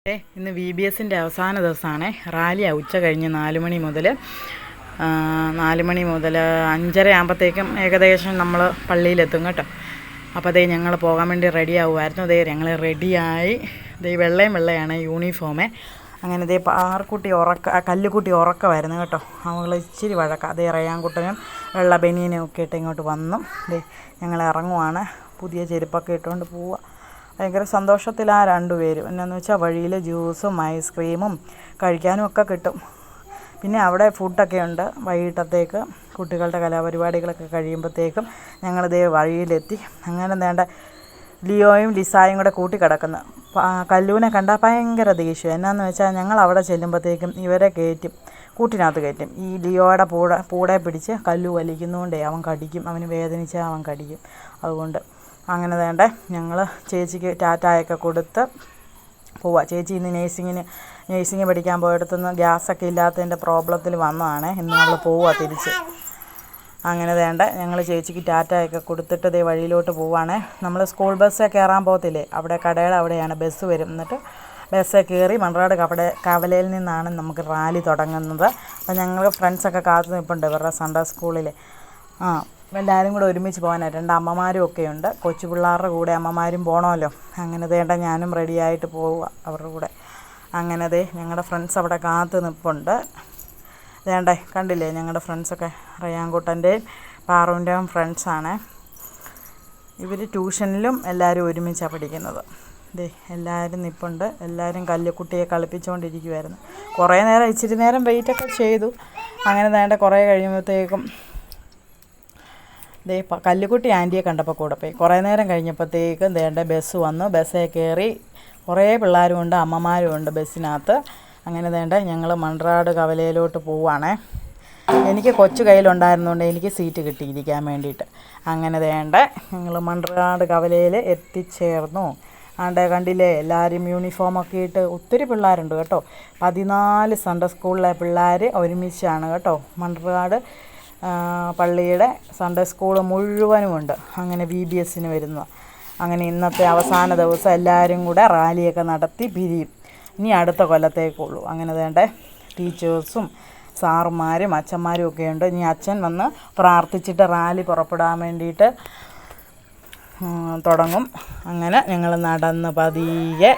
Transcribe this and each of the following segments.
ഇന്ന് VBSൻ്റെ അവസാന ദിവസമാണ്. റാലിയാണ് ഉച്ച കഴിഞ്ഞ് 4 മണി മുതൽ 5:30 ആകുമ്പോഴത്തേക്കും ഏകദേശം നമ്മൾ പള്ളിയിലെത്തും കേട്ടോ. അപ്പോൾ അതേ ഞങ്ങൾ പോകാൻ വേണ്ടി റെഡി ആവുമായിരുന്നു. അതേ ഞങ്ങൾ റെഡിയായി. ഇതേ വെള്ളയാണ് യൂണിഫോമേ. അങ്ങനെ ഇതേ കല്ലുക്കുട്ടി ഉറക്കമായിരുന്നു കേട്ടോ. അവൾ ഇച്ചിരി വഴക്ക. അതേ റയാൻകുട്ടനും വെള്ള ബനിയനും ഒക്കെ ഇട്ട് ഇങ്ങോട്ട് വന്നു. ദേ ഞങ്ങൾ ഇറങ്ങുവാണ്. പുതിയ ചെരുപ്പൊക്കെ ഇട്ടുകൊണ്ട് പോവുക. ഭയങ്കര സന്തോഷത്തിലാണ് രണ്ടുപേരും. എന്നാന്ന് വെച്ചാൽ വഴിയിൽ ജ്യൂസും ഐസ്ക്രീമും കഴിക്കാനും ഒക്കെ കിട്ടും. പിന്നെ അവിടെ ഫുഡൊക്കെ ഉണ്ട് വൈകിട്ടത്തേക്ക്. കുട്ടികളുടെ കലാപരിപാടികളൊക്കെ കഴിയുമ്പോഴത്തേക്കും ഞങ്ങളിതേ വഴിയിലെത്തി. അങ്ങനെ വേണ്ട ലിയോയും ലിസായും കൂടെ കൂട്ടി കിടക്കുന്നു. കല്ലൂനെ കണ്ടാൽ ഭയങ്കര ദേഷ്യം. എന്നാന്ന് വെച്ചാൽ ഞങ്ങൾ അവിടെ ചെല്ലുമ്പോഴത്തേക്കും ഇവരെ കൂട്ടിനകത്ത് കയറ്റും. ഈ ലിയോയുടെ പൂടെ പിടിച്ച് കല്ലു വലിക്കുന്നതുകൊണ്ടേ അവൻ കടിക്കും. അവന് വേദനിച്ചാൽ അവൻ കടിക്കും. അതുകൊണ്ട് അങ്ങനെ വേണ്ടേ ഞങ്ങൾ ചേച്ചിക്ക് ടാറ്റായൊക്കെ കൊടുത്ത് പോവുക. ചേച്ചി ഇന്ന് നേഴ്സിംഗ് പഠിക്കാൻ പോയിടത്തുനിന്ന് ഗ്യാസൊക്കെ ഇല്ലാത്തതിൻ്റെ പ്രോബ്ലത്തിൽ വന്നതാണ്. ഇന്ന് നമ്മൾ പോവുക തിരിച്ച്. അങ്ങനെ വേണ്ട ഞങ്ങൾ ചേച്ചിക്ക് ടാറ്റായൊക്കെ കൊടുത്തിട്ട് ഇതേ വഴിയിലോട്ട് പോവുകയാണേ. നമ്മൾ സ്കൂൾ ബസ്സേ കയറാൻ പോകത്തില്ലേ, അവിടെ കടയുടെ അവിടെയാണ് ബസ് വരും. എന്നിട്ട് ബസ്സിൽ കയറി മൺറാട് കവലയിൽ നിന്നാണ് നമുക്ക് റാലി തുടങ്ങുന്നത്. അപ്പോൾ ഞങ്ങൾ ഫ്രണ്ട്സൊക്കെ കാത്തു നിൽപ്പുണ്ട് ഇവരുടെ സൺഡേ സ്കൂളിൽ. എല്ലാവരും കൂടെ ഒരുമിച്ച് പോകാനായിട്ട് 2 അമ്മമാരും ഒക്കെ ഉണ്ട്. കൊച്ചു പിള്ളേരുടെ കൂടെ അമ്മമാരും പോകണമല്ലോ. അങ്ങനെ വേണ്ട ഞാനും റെഡിയായിട്ട് പോവുക അവരുടെ കൂടെ. അങ്ങനെ ഞങ്ങളുടെ ഫ്രണ്ട്സ് അവിടെ കാത്ത് നിൽപ്പുണ്ട്. വേണ്ടേ കണ്ടില്ലേ ഞങ്ങളുടെ ഫ്രണ്ട്സൊക്കെ റയാൻകുട്ടൻ്റെയും പാറുവിൻ്റെയും ഫ്രണ്ട്സാണ്. ഇവർ ട്യൂഷനിലും എല്ലാവരും ഒരുമിച്ചാണ് പഠിക്കുന്നത്. എല്ലാവരും നിൽപ്പുണ്ട്. എല്ലാവരും കല്ലുക്കുട്ടിയെ കളിപ്പിച്ചുകൊണ്ടിരിക്കുമായിരുന്നു. ഇച്ചിരി നേരം വെയിറ്റൊക്കെ ചെയ്തു. അങ്ങനെ വേണ്ട കുറേ കഴിയുമ്പോഴത്തേക്കും കല്ലുക്കുട്ടി ആൻറ്റിയെ കണ്ടപ്പോൾ കൂടെ പോയി. കുറേ നേരം കഴിഞ്ഞപ്പോഴത്തേക്കും ബസ് വന്നു. ബസ്സിൽ കയറി. കുറേ പിള്ളേരും ഉണ്ട്, അമ്മമാരും ഉണ്ട് ബസ്സിനകത്ത്. അങ്ങനെ ഞങ്ങൾ മൺറാട് കവലയിലോട്ട് പോവുകയാണേ. എനിക്ക് കൊച്ചു കയ്യിലുണ്ടായിരുന്നുകൊണ്ട് എനിക്ക് സീറ്റ് കിട്ടിയിരിക്കാൻ വേണ്ടിയിട്ട്. അങ്ങനെ ഞങ്ങൾ മൺറാട് കവലയിൽ എത്തിച്ചേർന്നു. കണ്ടില്ലേ എല്ലാവരും യൂണിഫോമൊക്കെ ഇട്ട് ഒത്തിരി പിള്ളേരുണ്ട് കേട്ടോ. 14 സൺഡേ സ്കൂളിലെ പിള്ളേർ ഒരുമിച്ചാണ് കേട്ടോ. മൺറാട് പള്ളിയുടെ സൺഡേ സ്കൂൾ മുഴുവനുമുണ്ട്. അങ്ങനെ VBSന് വരുന്നത്. അങ്ങനെ ഇന്നത്തെ അവസാന ദിവസം എല്ലാവരും കൂടെ റാലിയൊക്കെ നടത്തി പിരിയും. ഇനി അടുത്ത കൊല്ലത്തേക്കുള്ളൂ. അങ്ങനെ ടീച്ചേഴ്സും സാറുമാരും അച്ഛന്മാരും ഒക്കെ ഉണ്ട്. ഇനി അച്ഛൻ വന്ന് പ്രാർത്ഥിച്ചിട്ട് റാലി പുറപ്പെടാൻ വേണ്ടിയിട്ട് തുടങ്ങും. അങ്ങനെ ഞങ്ങൾ നടന്ന് പതിയെ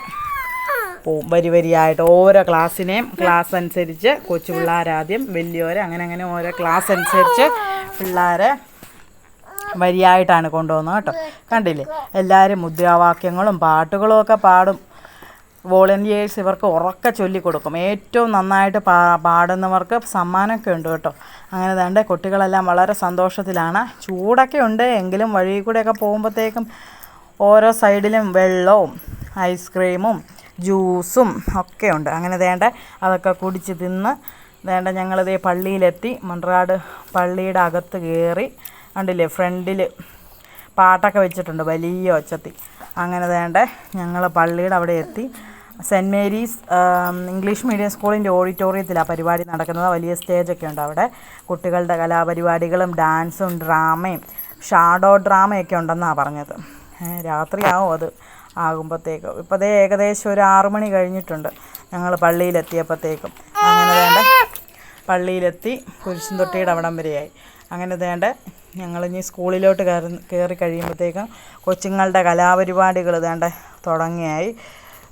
പോവും. വരിയായിട്ട് ഓരോ ക്ലാസ് അനുസരിച്ച് കൊച്ചു പിള്ളേരാദ്യം വലിയവരെ അങ്ങനെ ഓരോ ക്ലാസ് അനുസരിച്ച് പിള്ളേരെ വരിയായിട്ടാണ് കൊണ്ടുപോകുന്നത് കേട്ടോ. കണ്ടില്ലേ എല്ലാവരും മുദ്രാവാക്യങ്ങളും പാട്ടുകളും ഒക്കെ പാടും. വോളണ്ടിയേഴ്സ് ഇവർക്ക് ഉറക്കെ ചൊല്ലിക്കൊടുക്കും. ഏറ്റവും നന്നായിട്ട് പാടുന്നവർക്ക് സമ്മാനമൊക്കെ ഉണ്ട് കേട്ടോ. അങ്ങനെ കുട്ടികളെല്ലാം വളരെ സന്തോഷത്തിലാണ്. ചൂടൊക്കെ ഉണ്ട് എങ്കിലും വഴി കൂടെയൊക്കെ പോകുമ്പോഴത്തേക്കും ഓരോ സൈഡിലും വെള്ളവും ഐസ്ക്രീമും ജ്യൂസും ഒക്കെ ഉണ്ട്. അങ്ങനെ അതൊക്കെ കുടിച്ച് തിന്ന് ഞങ്ങളിതേ പള്ളിയിലെത്തി. മൺറാട് പള്ളിയുടെ അകത്ത് കയറി. കണ്ടില്ലേ ഫ്രണ്ടിൽ പാട്ടൊക്കെ വെച്ചിട്ടുണ്ട് വലിയ ഒച്ചത്തിൽ. അങ്ങനെ ഞങ്ങൾ പള്ളിയുടെ അവിടെ എത്തി. സെൻറ്റ് മേരീസ് ഇംഗ്ലീഷ് മീഡിയം സ്കൂളിൻ്റെ ഓഡിറ്റോറിയത്തിലാണ് പരിപാടി നടക്കുന്നത്. വലിയ സ്റ്റേജൊക്കെ ഉണ്ട് അവിടെ. കുട്ടികളുടെ കലാപരിപാടികളും ഡാൻസും ഡ്രാമയും ഷാഡോ ഡ്രാമയൊക്കെ ഉണ്ടെന്നാണ് പറഞ്ഞത്. രാത്രിയാവും അത് ആകുമ്പോഴത്തേക്കും. ഇപ്പോൾ ഏകദേശം ഒരു 6 മണി കഴിഞ്ഞിട്ടുണ്ട് ഞങ്ങൾ പള്ളിയിലെത്തിയപ്പോഴത്തേക്കും. അങ്ങനെ പള്ളിയിലെത്തി. കുരിശും തൊട്ടിയുടെ അവിടം വരെയായി. അങ്ങനെ ഞങ്ങളിനി സ്കൂളിലോട്ട് കയറി കഴിയുമ്പോഴത്തേക്കും കൊച്ചുങ്ങളുടെ കലാപരിപാടികൾ തുടങ്ങിയായി.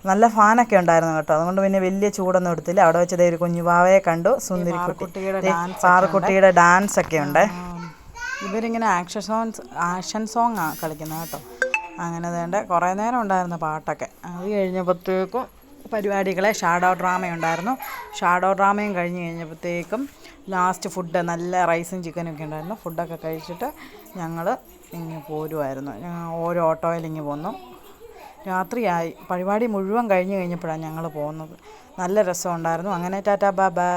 നല്ല ഫാനൊക്കെ ഉണ്ടായിരുന്നു കേട്ടോ. അതുകൊണ്ട് പിന്നെ വലിയ ചൂടൊന്നും എടുത്തില്ല. അവിടെ വെച്ച് ഒരു കുഞ്ഞുവാവയെ കണ്ടു. പാറുക്കുട്ടിയുടെ ഡാൻസൊക്കെ ഉണ്ട്. ഇവരിങ്ങനെ ആക്ഷൻ സോങ്ങാണ് കളിക്കുന്നത് കേട്ടോ. അങ്ങനെ കുറേ നേരം ഉണ്ടായിരുന്നു പാട്ടൊക്കെ. അത് കഴിഞ്ഞപ്പോഴത്തേക്കും പരിപാടികളെ ഷാഡോ ഡ്രാമയുണ്ടായിരുന്നു. ഷാഡോ ഡ്രാമയും കഴിഞ്ഞ് കഴിഞ്ഞപ്പോഴത്തേക്കും ലാസ്റ്റ് ഫുഡ് നല്ല റൈസും ചിക്കനൊക്കെ ഉണ്ടായിരുന്നു. ഫുഡൊക്കെ കഴിച്ചിട്ട് ഞങ്ങൾ ഇങ്ങ് പോരുമായിരുന്നു. ഓരോ ഓട്ടോയിൽ ഇങ്ങ് പോന്നു. രാത്രിയായി. പരിപാടി മുഴുവൻ കഴിഞ്ഞ് കഴിഞ്ഞപ്പോഴാണ് ഞങ്ങൾ പോകുന്നത്. നല്ല രസമുണ്ടായിരുന്നു. അങ്ങനെ ടാറ്റാ ബൈ ബൈ.